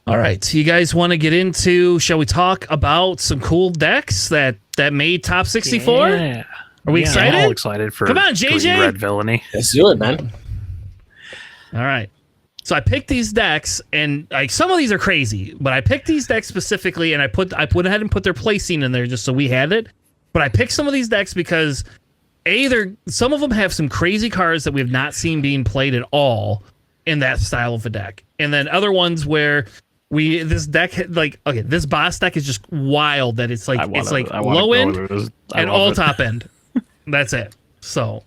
All right, so you guys want to get into? Shall we talk about some cool decks that made top 64? Yeah. Are we excited? I'm all excited for Come on, JJ. green red villainy. Let's do it, man. All right. So I picked these decks, and like some of these are crazy, but I picked these decks specifically, and I went ahead and put their placing in there just so we had it. But I picked some of these decks because some of them have some crazy cards that we have not seen being played at all in that style of a deck, and then other ones where this boss deck is just wild. That it's like low end and all top end. That's it. So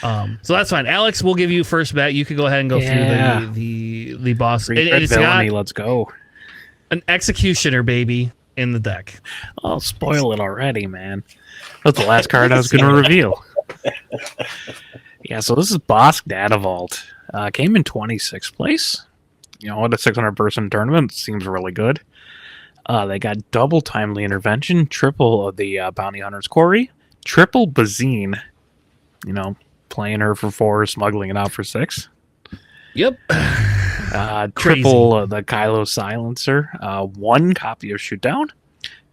that's fine. Alex, we'll give you first bet. You could go ahead and go through the boss. It's villainy, let's go. An executioner, baby, in the deck. I'll spoil it already, man. That's the last card I was going to reveal. Yeah, so this is Bosk Data Vault. Came in 26th place. You know, at a 600-person tournament, seems really good. They got double Timely Intervention, triple of the Bounty Hunter's Quarry, triple Bazine. You know, playing her for 4, smuggling it out for 6. Yep. Triple the Kylo Silencer, 1 copy of Shootdown,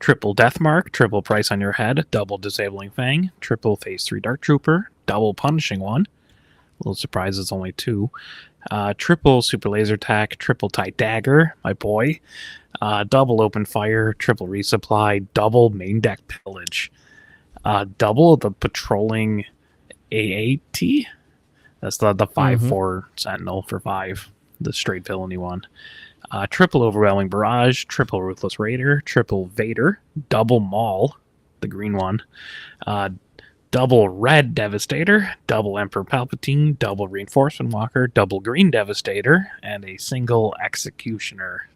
triple Deathmark, triple Price on Your Head, double Disabling Fang, triple Phase 3 Dark Trooper, double Punishing One. A little surprised it's only 2. Triple Super Laser Attack, triple Tight Dagger, my boy, double Open Fire, triple Resupply, double Main Deck Pillage, double the Patrolling AAT. That's the 5/4 Sentinel for 5, the straight villainy one. Triple Overwhelming Barrage, triple Ruthless Raider, triple Vader, double Maul, the green one, double Red Devastator, double Emperor Palpatine, double Reinforcement Walker, double Green Devastator, and a single Executioner.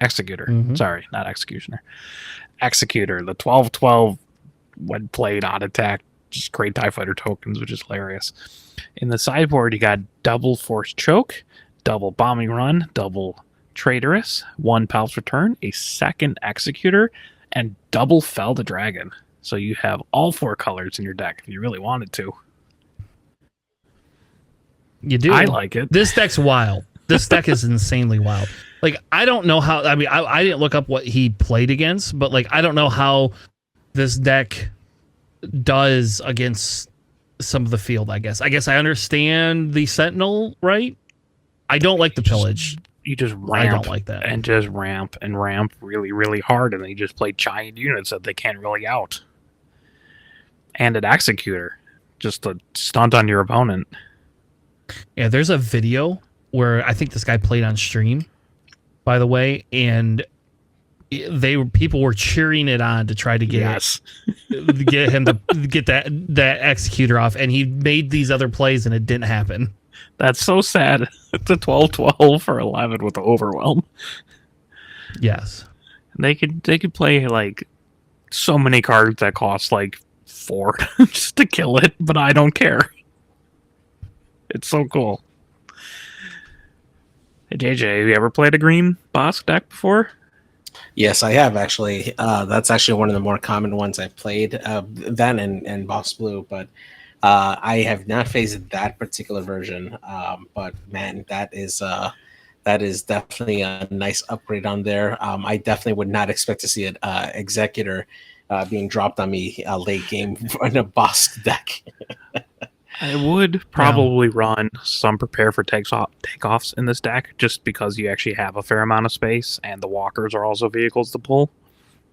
Executor. Sorry, not Executioner. Executor, the 12/12 when played on attack, just create TIE Fighter tokens, which is hilarious. In the sideboard, you got double Force Choke, double Bombing Run, double Traitorous, 1 Palp's Return, a second Executor, and double Fell the Dragon. So you have all 4 colors in your deck if you really wanted to. You do. I like it. This deck's wild. This deck is insanely wild. Like, I don't know how... I mean, I didn't look up what he played against, but, like, I don't know how this deck does against some of the field, I guess. I understand the Sentinel, right? I don't like the Pillage. You just ramp. I don't like that. And just ramp really, really hard, and then you just play giant units that they can't really out. And an Executor, just to stunt on your opponent. Yeah, there's a video where I think this guy played on stream, by the way, and people were cheering it on to try to get him to get that Executor off, and he made these other plays and it didn't happen. That's so sad. It's a 12/12 for 11 with the Overwhelm. Yes. They could play like so many cards that cost like 4 just to kill it, but I don't care. It's so cool. Hey JJ, have you ever played a green Bosk deck before? Yes, I have actually. That's actually one of the more common ones I've played. That and Boss Blue, but I have not faced that particular version. But man, that is definitely a nice upgrade on there. I definitely would not expect to see an Executor being dropped on me late game in a Boss deck. I would probably run some Prepare for Takeoffs in this deck, just because you actually have a fair amount of space, and the walkers are also vehicles to pull,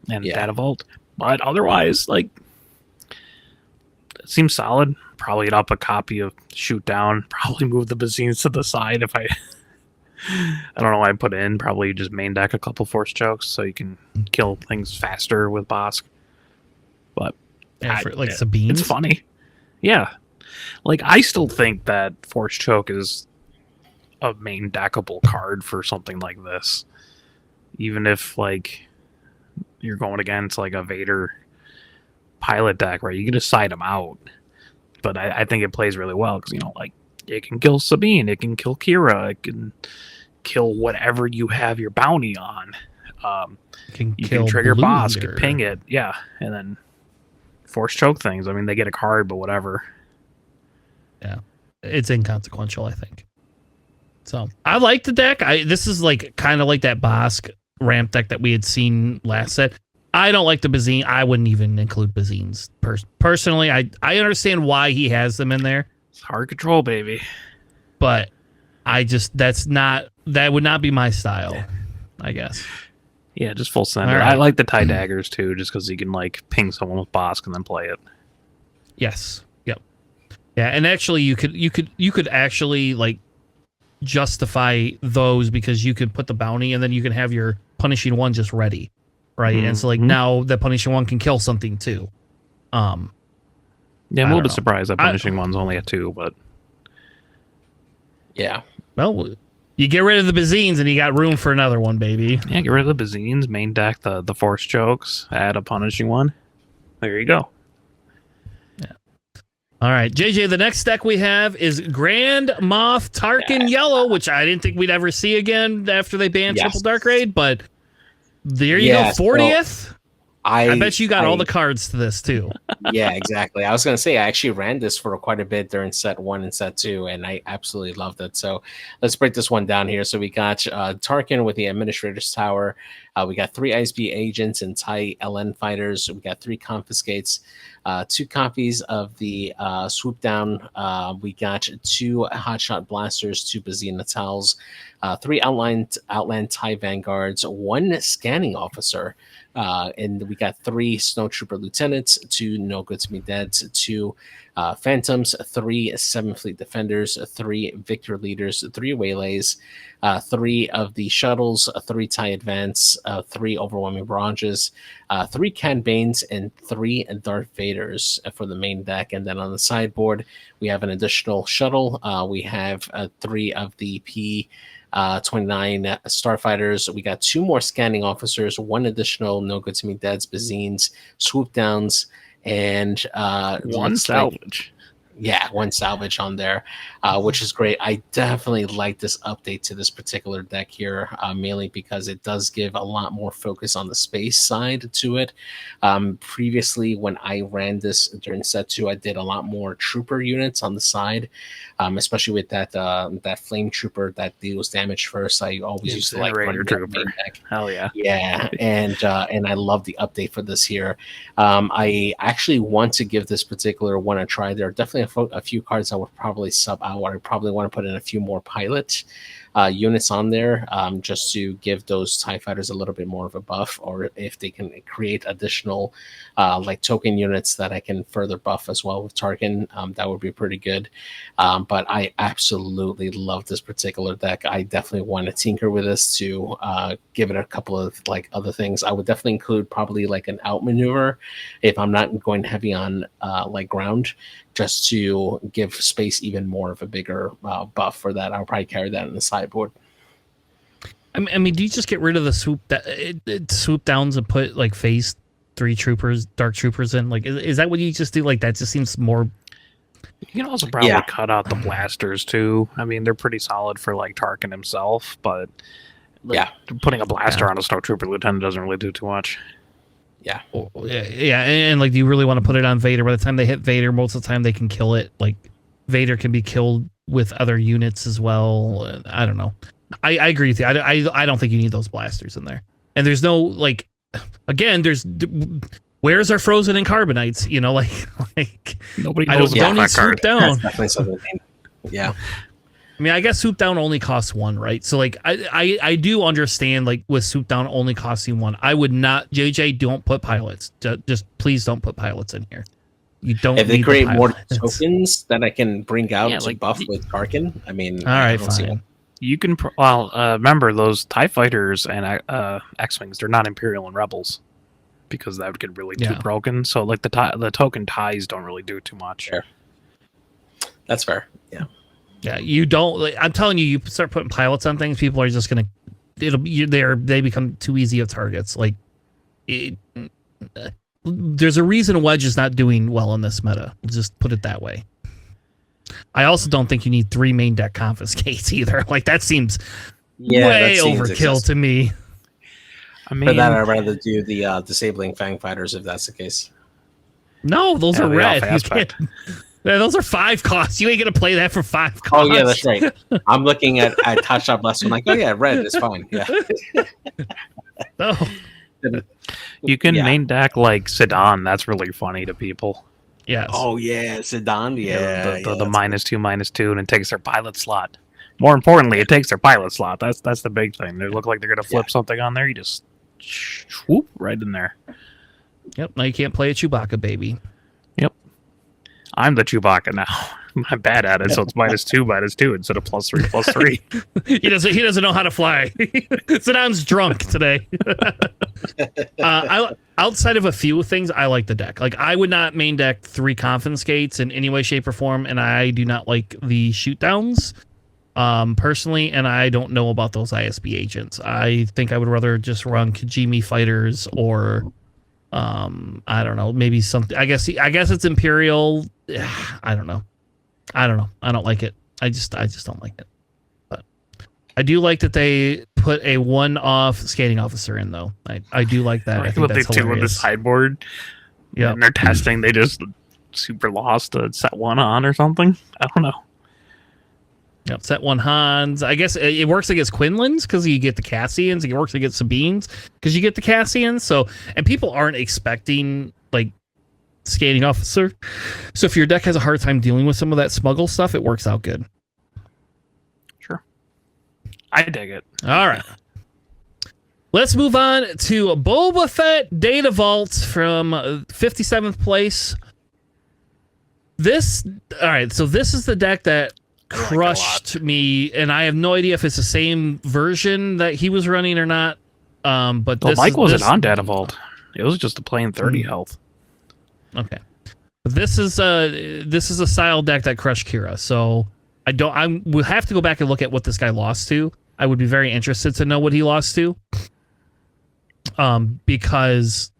and Data Vault. But otherwise, like, it seems solid. Probably get up a copy of Shoot Down. Probably move the Bazines to the side if I don't know what I put in. Probably just main deck a couple Force Chokes so you can kill things faster with Bosk. But Sabine, it's funny. Yeah. Like, I still think that Force Choke is a main deckable card for something like this. Even if, like, you're going against, like, a Vader pilot deck, right? You can just side them out. But I think it plays really well because, you know, like, it can kill Sabine, it can kill Kira, it can kill whatever you have your bounty on. You can trigger Bosk, ping it, and then Force Choke things. I mean, they get a card, but whatever. Yeah, it's inconsequential, I think. So I like the deck. This is like kind of like that Bosk ramp deck that we had seen last set. I don't like the Bazine. I wouldn't even include Bazines. Personally, I understand why he has them in there. It's hard control, baby. But that would not be my style, I guess. Yeah, just full sender. Right. I like the tie daggers too, just because you can like ping someone with Bosk and then play it. Yes. Yep. Yeah, and actually you could actually like justify those because you could put the bounty and then you can have your punishing one just ready. Right. And so like now the punishing one can kill something too. Yeah, I'm a little bit surprised that punishing one's only a 2, but Yeah. well, you get rid of the Bazines and you got room for another one, baby. yeah, get rid of the Bazines, main deck the force chokes, add a punishing one. There you go. All right, JJ, the next deck we have is Grand Moff Tarkin Yellow, which I didn't think we'd ever see again after they banned Triple Dark Raid, but there you go, 40th. I bet you got all the cards to this, too. Yeah, exactly. I was going to say, I actually ran this for quite a bit during set 1 and set 2, and I absolutely loved it. So let's break this one down here. So we got Tarkin with the Administrator's Tower. We got 3 ISB agents and TIE LN fighters. We got 3 confiscates, 2 copies of the swoop down. We got 2 hotshot blasters, 2 Bazine Natals, 3 outland TIE vanguards, 1 scanning officer. And we got 3 snowtrooper lieutenants, 2 no good to me deads, 2 phantoms, 3 7 fleet defenders, 3 victor leaders, 3 waylays, 3 of the shuttles, 3 TIE advance, 3 overwhelming barrages, 3 Can Banes, and 3 Darth Vaders for the main deck. And then on the sideboard, we have an additional shuttle. We have 3 of the P-29 starfighters. We got 2 more scanning officers, 1 additional no good to me deads, Bazines, swoop downs, and 1 salvage. Yeah, 1 salvage on there, which is great. I definitely like this update to this particular deck here, mainly because it does give a lot more focus on the space side to it. Previously, when I ran this during set 2, I did a lot more trooper units on the side, especially with that flame trooper that deals damage first. I always used to like run trooper. deck. Hell yeah. Yeah, and I love the update for this here. I actually want to give this particular one a try. There are definitely a few cards I would probably sub out. I probably want to put in a few more pilot units on there, just to give those TIE fighters a little bit more of a buff, or if they can create additional like token units that I can further buff as well with Tarkin, that would be pretty good. But I absolutely love this particular deck. I definitely want to tinker with this to give it a couple of like other things. I would definitely include probably like an outmaneuver if I'm not going heavy on like ground, just to give space even more of a bigger buff for that. I'll probably carry that in the sideboard. I mean, do you just get rid of the swoop downs and put like phase 3 troopers, dark troopers in? Like, is that what you just do? Like, that just seems more. You can also probably cut out the blasters too. I mean, they're pretty solid for like Tarkin himself, but like, putting a blaster on a snowtrooper lieutenant doesn't really do too much. Yeah. Yeah, and like, do you really want to put it on Vader? By the time they hit Vader, most of the time they can kill it. Like, Vader can be killed with other units as well. I don't know. I agree with you. I don't think you need those blasters in there. And there's no, like, again, where's our frozen and carbonites? You know, like nobody knows about that card. Down. That's definitely something. Yeah. I mean, I guess swoop down only costs 1, right? So like, I do understand, like, with swoop down only costing 1. I would not, JJ, don't put pilots. Just please don't put pilots in here. You don't. If they need create the more tokens that I can bring out to like, buff with Tarkin, I mean, all right, fine. You can remember those TIE fighters and X-wings. They're not Imperial and Rebels, because that would get really too broken. So like the token ties don't really do too much. Fair. That's fair. Yeah. Yeah, you don't. Like, I'm telling you, you start putting pilots on things, people are just gonna. They become too easy of targets. Like, there's a reason Wedge is not doing well in this meta. We'll just put it that way. I also don't think you need 3 main deck confiscates either. Like, that seems way overkill to me. I mean, for that, I'd rather do the disabling Fang fighters if that's the case. No, those are red. You can't. Yeah, those are 5 costs. You ain't gonna play that for 5 costs. Oh yeah, that's right. I'm looking at Touch Up Less. I'm like, oh yeah, red is fine. Yeah. No. You can Yeah. main deck like Sedan. That's really funny to people. Yes. Oh yeah, Sedan. Yeah, the yeah, that's -2/-2, and it takes their pilot slot. More importantly, it takes their pilot slot. That's the big thing. They look like they're gonna flip something on there. You just swoop right in there. Yep. Now you can't play a Chewbacca, baby. Yep. I'm the Chewbacca now. I'm bad at it, so it's -2/-2 instead of +3/+3. He doesn't know how to fly. Saddam's drunk today. Outside of a few things, I like the deck. Like I would not main deck 3 Confiscates in any way, shape, or form, and I do not like the shoot downs. Personally, and I don't know about those ISB agents. I think I would rather just run Kajimi fighters or I don't know, maybe something. I guess it's Imperial. I don't know. I don't like it. I just don't like it. But I do like that they put a 1-off scanning officer in though. I do like that. I think What they that's do with the hilarious. sideboard. Yeah. And they're testing. They just super lost to set 1 on or something. I don't know. Yep, set 1 Hans. I guess it works against Quinlans because you get the Cassians. It works against Sabines because you get the Cassians. So, and people aren't expecting like scanning officer. So if your deck has a hard time dealing with some of that smuggle stuff, it works out good. Sure. I dig it. All right. Let's move on to Boba Fett Data Vault from 57th place. All right, so this is the deck that crushed me, and I have no idea if it's the same version that he was running or not. But Well, Mike wasn't on Data Vault. It was just a plain 30 health. Okay, but this is a style deck that crushed Kira. So we'll have to go back and look at what this guy lost to. I would be very interested to know what he lost to. Because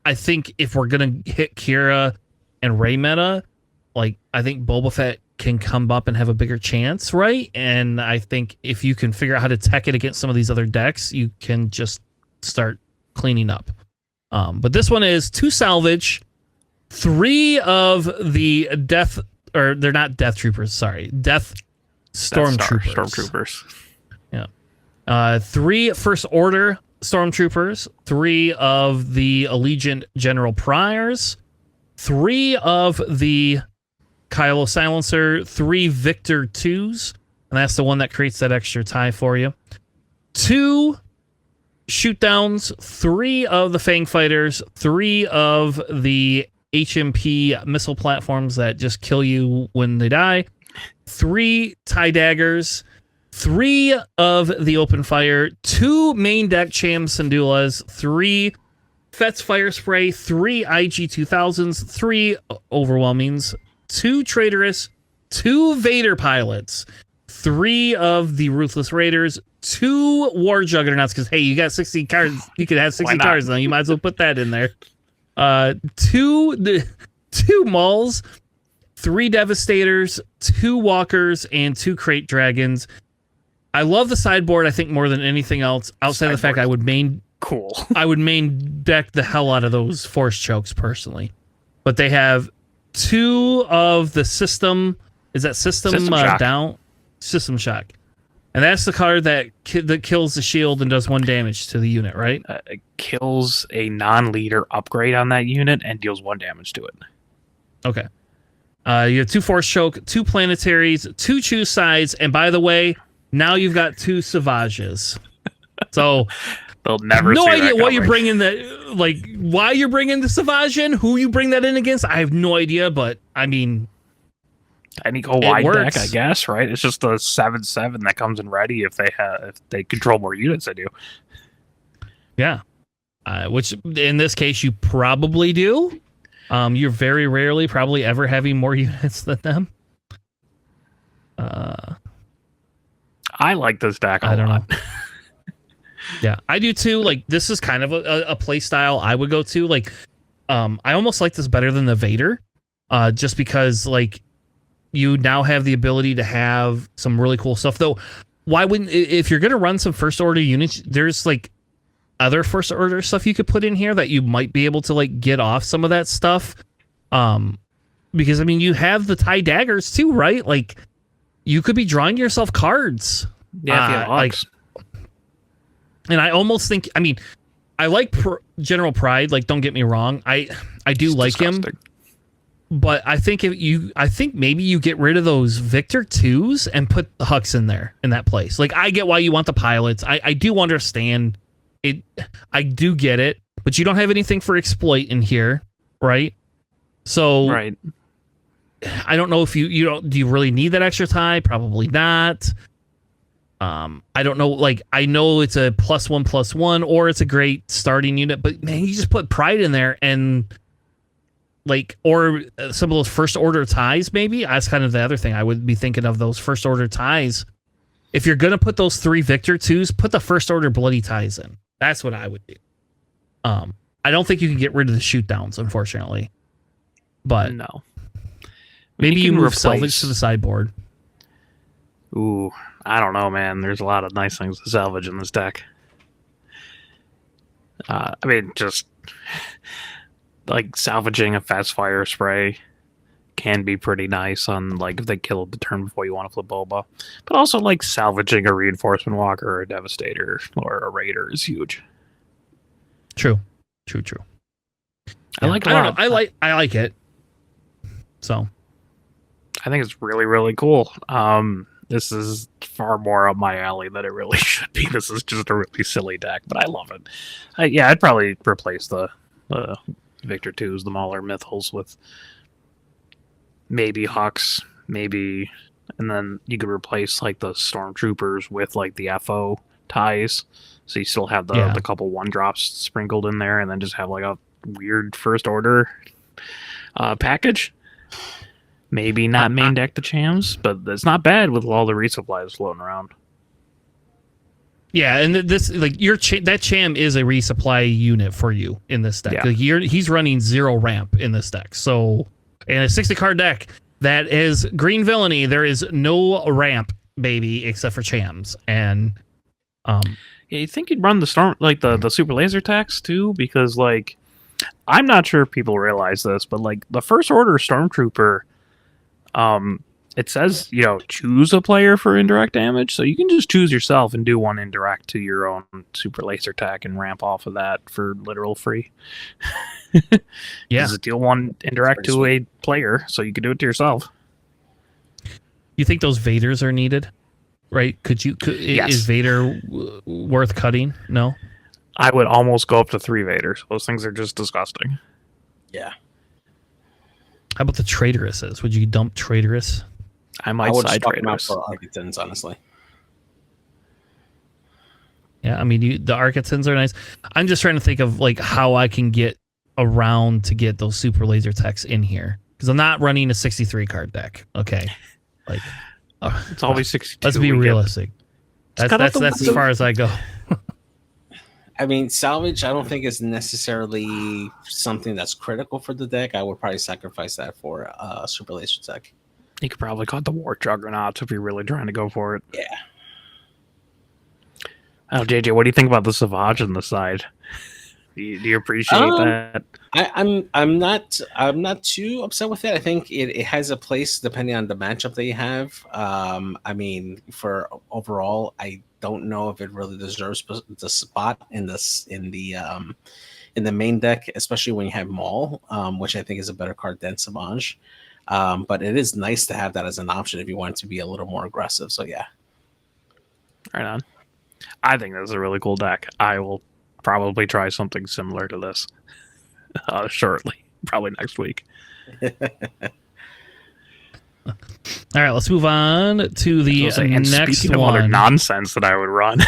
I think if we're gonna hit Kira and Rey meta, like I think Boba Fett can come up and have a bigger chance, right? And I think if you can figure out how to tech it against some of these other decks, you can just start cleaning up. But this one is 2 salvage, 3 of the death, or they're not death troopers, sorry, death stormtroopers. Stormtroopers. Yeah. 3 first order stormtroopers, 3 of the Allegiant General Priors, 3 of the Kylo Silencer, 3 Victor 2s, and that's the one that creates that extra tie for you. 2 shoot downs, 3 of the Fang Fighters, 3 of the HMP missile platforms that just kill you when they die, 3 tie daggers, 3 of the open fire, 2 main deck Cham Syndulas, 3 Fett's Fire Spray, 3 IG 2000s, 3 Overwhelmings, 2 Traitorous, 2 Vader Pilots, 3 of the Ruthless Raiders, 2 War Juggernauts, because, hey, you got 60 cards. You could have 60 cards now. You might as well put that in there. 2 Mauls, 3 Devastators, 2 Walkers, and 2 Crate Dragons. I love the sideboard, I think, more than anything else, outside of the fact I would main deck the hell out of those Force Chokes, personally. But they have 2 of the System... Is that System Shock. down? System Shock. And that's the card that kills the shield and does 1 damage to the unit, right? It kills a non-leader upgrade on that unit and deals 1 damage to it. Okay. You have 2 Force Choke, 2 Planetaries, 2 Choose Sides, and by the way, now you've got 2 Savages. So... They'll never no see idea that what you're coming. bringing why you're bringing the Savage in, who you bring that in against. I have no idea, but I mean, Any go wide works. deck, I guess, right? It's just a 7/7 that comes in ready if they control more units than you. yeah. Which in this case you probably do. You're very rarely probably ever having more units than them. I like this deck a I don't lot. know. Yeah, I do too. Like, this is kind of a play style I would go to. Like, I almost like this better than the Vader, just because like you now have the ability to have some really cool stuff. Though, why wouldn't, if you're gonna run some first order units, there's like other first order stuff you could put in here that you might be able to like get off some of that stuff. because I mean you have the tie daggers too, right? Like you could be drawing yourself cards. Yeah, if you have like, Hawks. and I almost think, I mean, I like General Pride. Like, don't get me wrong, I do It's like him, disgusting. but I think I think maybe you get rid of those Victor 2s and put the Hux in there in that place. Like, I get why you want the pilots. I do understand it. I do get it, but you don't have anything for exploit in here, right? So Right. I don't know if you don't, do you really need that extra tie? Probably not. I don't know. Like, I know it's a +1/+1, or it's a great starting unit, but man, you just put Pride in there and like, or some of those first order ties. Maybe that's kind of the other thing I would be thinking of, those first order ties. If you're gonna put those 3 Victor 2s, put the first order bloody ties in. That's what I would do. I don't think you can get rid of the shoot downs, unfortunately, but No. maybe you can move salvage to the sideboard. Ooh, I don't know, man. There's a lot of nice things to salvage in this deck. I mean, just like salvaging a fast fire spray can be pretty nice on like if they kill the turn before you want to flip Boba. But also like salvaging a reinforcement walker or a devastator or a raider is huge. True. I like it a don't lot. know. I like it. So I think it's really, really cool. This is far more up my alley than it really should be. This is just a really silly deck, but I love it. I'd probably replace the Victor 2s, the Mauler Mythals, with maybe Hawks, maybe, and then you could replace like the Stormtroopers with like the FO ties, so you still have the couple 1-drops sprinkled in there, and then just have like a weird first order package. Maybe not main deck the Chams, but it's not bad with all the resupplies floating around. yeah, and this, like, that Cham is a resupply unit for you in this deck. Yeah. Like, he's running 0 ramp in this deck. So in a 60 card deck that is green villainy, there is no ramp, baby, except for Chams. And Yeah, you think you'd run the storm like the super laser attacks too, because like I'm not sure if people realize this, but like the first order Stormtrooper, it says, choose a player for indirect damage, so you can just choose yourself and do 1 indirect to your own super laser attack and ramp off of that for literal free. yeah, Just deal 1 indirect to a player, so you can do it to yourself. you think those Vaders are needed, right? Yes. Is Vader worth cutting? No. I would almost go up to 3 Vaders. Those things are just disgusting. Yeah. How about the Traitorous? Would you dump Traitorous? I I might would side swap trade them out this. for Architects, honestly. Yeah, I mean, the Architects are nice. I'm just trying to think of like how I can get around to get those super laser techs in here, because I'm not running a 63 card deck. Okay, like It's always 62. let's be realistic. That's as far as I go. I mean, salvage, I don't think is necessarily something that's critical for the deck. I would probably sacrifice that for a super laser tech. You could probably cut the War Juggernauts if you're really trying to go for it. Yeah. Oh, JJ, what do you think about the Savage on the side? Do you appreciate that? I'm not too upset with it. I think it has a place depending on the matchup that you have. I mean, for overall, I don't know if it really deserves the spot in the main deck, especially when you have Maul, which I think is a better card than Savage. But it is nice to have that as an option if you want to be a little more aggressive. So yeah. Right on. I think that's a really cool deck. I will probably try something similar to this shortly, probably next week. All right, let's move on to the next speaking of other one. nonsense that I would run.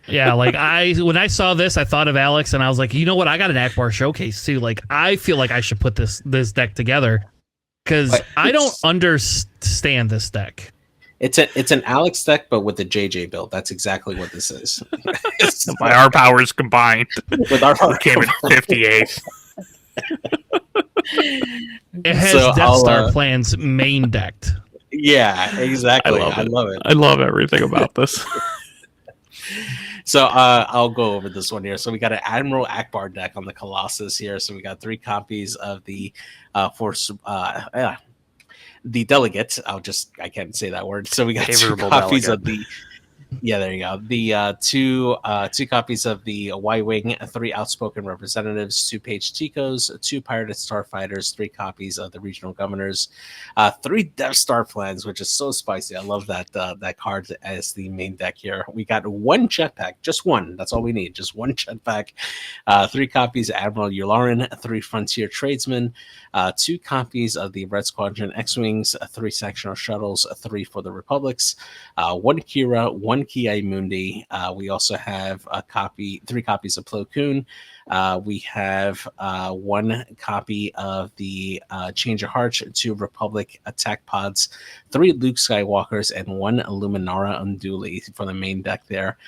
Yeah, like when I saw this, I thought of Alex, and I was like, you know what? I got an Akbar showcase too. Like, I feel like I should put this deck together because I don't understand this deck. It's an Alex deck, but with the JJ build. That's exactly what this is. By our powers combined, With our we came at 58. It has So Death I'll, Star plans main decked. Yeah, exactly. I love it. I love everything about this. So I'll go over this one here. So we got an Admiral Akbar deck on the Colossus here. So we got 3 copies of the force. The delegate. I can't say that word. So we got 2 Favorable copies delegate. of the. Yeah, there you go. The two copies of the Y-wing, 3 outspoken representatives, 2 page Ticos, 2 pirated starfighters, 3 copies of the regional governors, 3 Death Star plans, which is so spicy. I love that card as the main deck here. We got 1 jetpack, just 1. That's all we need, just 1 jetpack. 3 copies of Admiral Yularen, 3 Frontier Tradesmen, 2 copies of the Red Squadron X-wings, 3 sectional shuttles, 3 for the Republics, 1 Kira, 1 Ki Mundi. We also have 3 copies of Plo Koon. We have 1 copy of the Change of Heart, 2 Republic attack pods, 3 Luke Skywalkers, and 1 Luminara Unduli for the main deck there.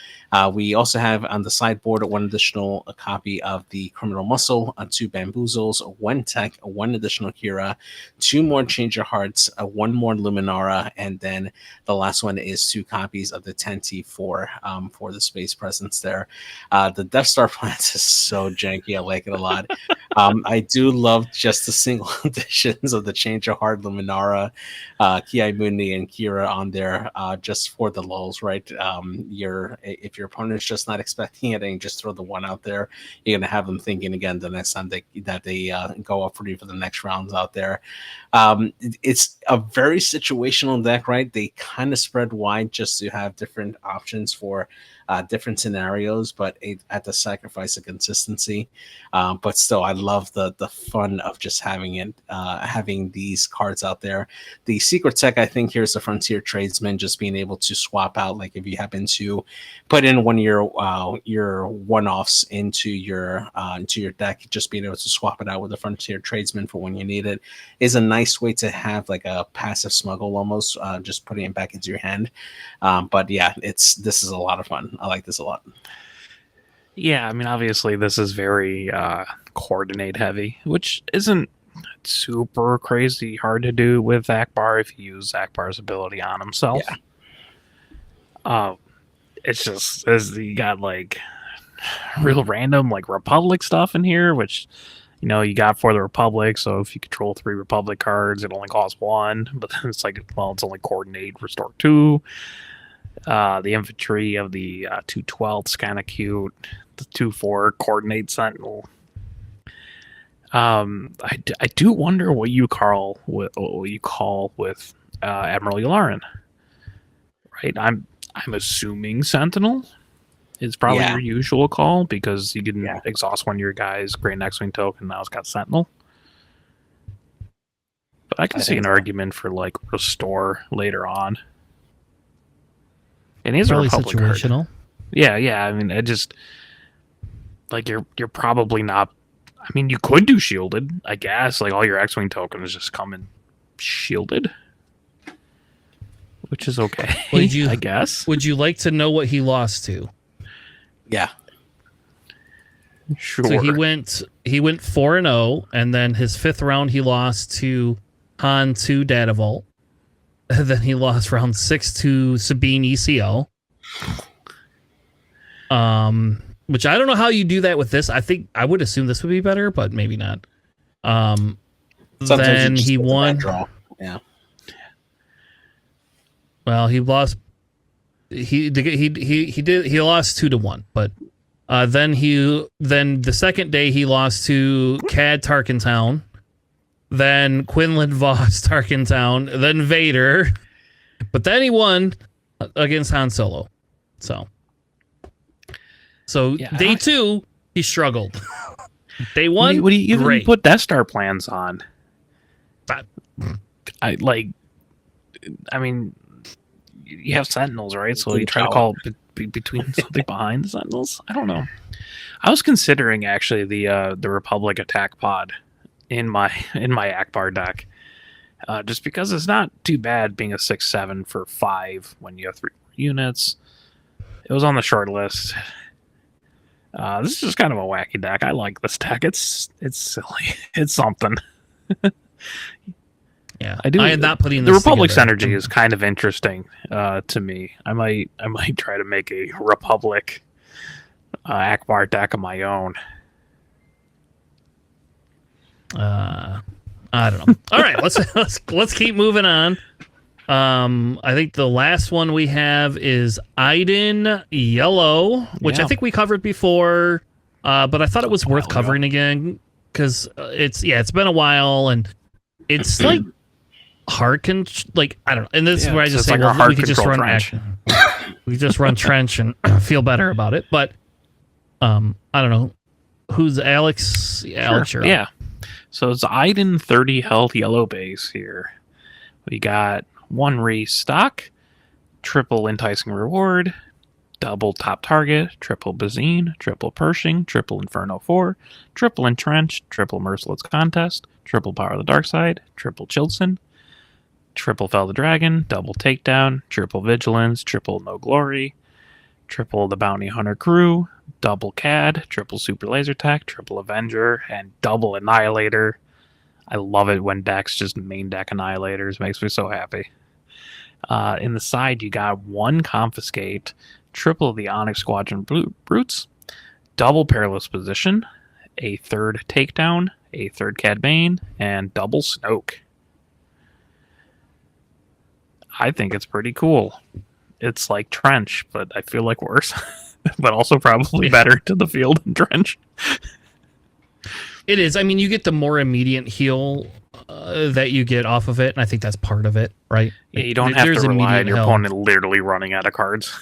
We also have on the sideboard 1 additional copy of the Criminal Muscle, 2 Bamboozles, 1 Tech, 1 additional Kira, 2 more Change of Hearts, 1 more Luminara, and then the last one is 2 copies of the 10T4 for the space presence there. The Death Star plans is so janky. I like it a lot. I do love just the single editions of the Change of Heart, Luminara, Ki Mundi, and Kira on there just for the lulls, right? If your opponent's just not expecting it and you just throw the 1 out there, you're going to have them thinking again the next time they go up for you for the next rounds out there. It's a very situational deck, right? They kind of spread wide just to have different options for different scenarios, but at the sacrifice of consistency. But still, I love the fun of just having these cards out there. The secret tech, I think, here's the Frontier Tradesman, just being able to swap out, like if you happen to put in one of your one-offs into your deck, just being able to swap it out with the Frontier Tradesman for when you need it is a nice way to have like a passive smuggle almost, just putting it back into your hand. But yeah, this is a lot of fun. I like this a lot. Yeah, I mean, obviously this is very coordinate heavy, which isn't super crazy hard to do with Akbar if you use Akbar's ability on himself. Yeah. It's just you got like real random like Republic stuff in here, which you got for the Republic. So if you control 3 Republic cards, it only costs 1. But then it's like, well, it's only coordinate, restore 2. The infantry of the 212's kind of cute. The 2-4 coordinate sentinel. I do wonder what you call with Admiral Yularen, right? I'm assuming sentinel is probably your usual call because you can exhaust one of your guys, Great X-wing token. Now it's got sentinel. But I can see an argument for like restore later on. And he's Probably a Republic situational. card. Yeah. I mean, it just like you're probably not. I mean, you could do shielded, I guess. Like all your X-wing tokens just come in shielded, which is okay. I guess. Would you like to know what he lost to? Yeah. Sure. So he went 4-0, and then his 5th round he lost to Han 2 Data Vault. And then he lost round 6 to Sabine ECL. Which I don't know how you do that with this. I think I would assume this would be better, but maybe not. Then he won. Yeah. Well, he lost. He lost 2-1, but then the second day he lost to Cad Tarkentown, then Quinlan Voss Tarkentown, then Vader, but then he won against Han Solo. So day 2 he struggled. Day 1, what do you great. Put Death Star plans on? I mean, you have Sentinels, right? So you try to call between something behind the Sentinels. I don't know. I was considering actually the Republic attack pod in my Akbar deck, just because it's not too bad being a 6/7 for 5 when you have 3 units. It was on the short list. This is just kind of a wacky deck. I like this deck. It's silly. It's something. Yeah, I do. I am not putting the this Republic's together. energy is kind of interesting to me. I might try to make a Republic Akbar deck of my own. I don't know. All right, let's keep moving on. I think the last one we have is Iden Yellow, which I Yeah. think we covered before, but I thought it was worth while ago. covering again because it's been a while and it's like hard like I don't know. And this is Yeah, where I it's just just say, like our well, hard we could just control run trench. we just run trench and feel better about it. But I don't know who's Alex. Alex, you're up. Yeah. So it's Iden 30 health yellow base here. We got 1 restock, triple enticing reward, double top target, triple Bazine, triple Pershing, triple Inferno 4, triple Entrench, triple Merciless Contest, triple Power of the Dark Side, triple Chilson, triple Fell the Dragon, double Takedown, triple Vigilance, triple No Glory, triple the Bounty Hunter Crew, double CAD, triple Super Laser Tech, triple Avenger, and double Annihilator. I love it when decks just main deck Annihilators. Makes me so happy. In the side, you got 1 Confiscate, triple the Onyx Squadron Brutes, double Perilous Position, a 3rd Takedown, a 3rd Cad Bane, and double Snoke. I think it's pretty cool. It's like Trench, but I feel like worse. But also probably better to the field than Trench. It is. I mean, you get the more immediate heal that you get off of it, and I think that's part of it, right? Yeah, you don't have There's to rely on immediate your health. opponent literally running out of cards.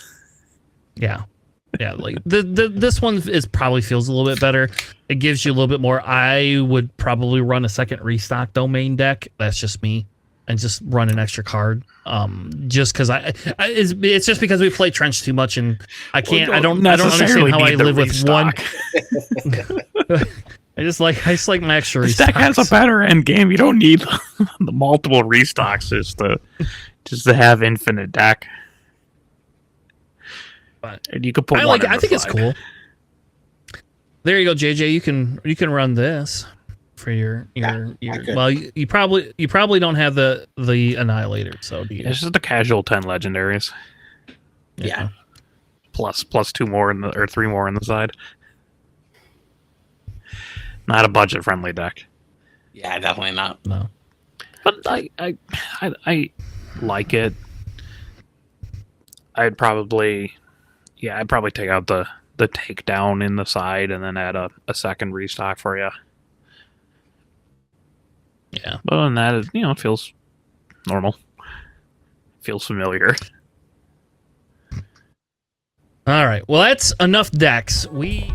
Yeah. Yeah, like this one is probably feels a little bit better. It gives you a little bit more. I would probably run a second restock domain deck. That's just me, and just run an extra card. Just because it's just because we play Trench too much, and I can't. I don't understand how I live with one. I just like my extra This restocks. deck has a better end game. You don't need the multiple restocks just to have infinite deck. But And you could put I one like. in I the think it's side. cool. There you go, JJ. You can run this for your. I could. Well, you probably don't have the Annihilator, so do you? It's just a casual 10 legendaries. Yeah. Plus 2 more or 3 more in the side. Not a budget friendly deck. Yeah, definitely not. No. But I like it. I'd probably take out the takedown in the side and then add a second restock for you. Yeah. But other than that, it feels normal. Feels familiar. All right. Well, that's enough decks. We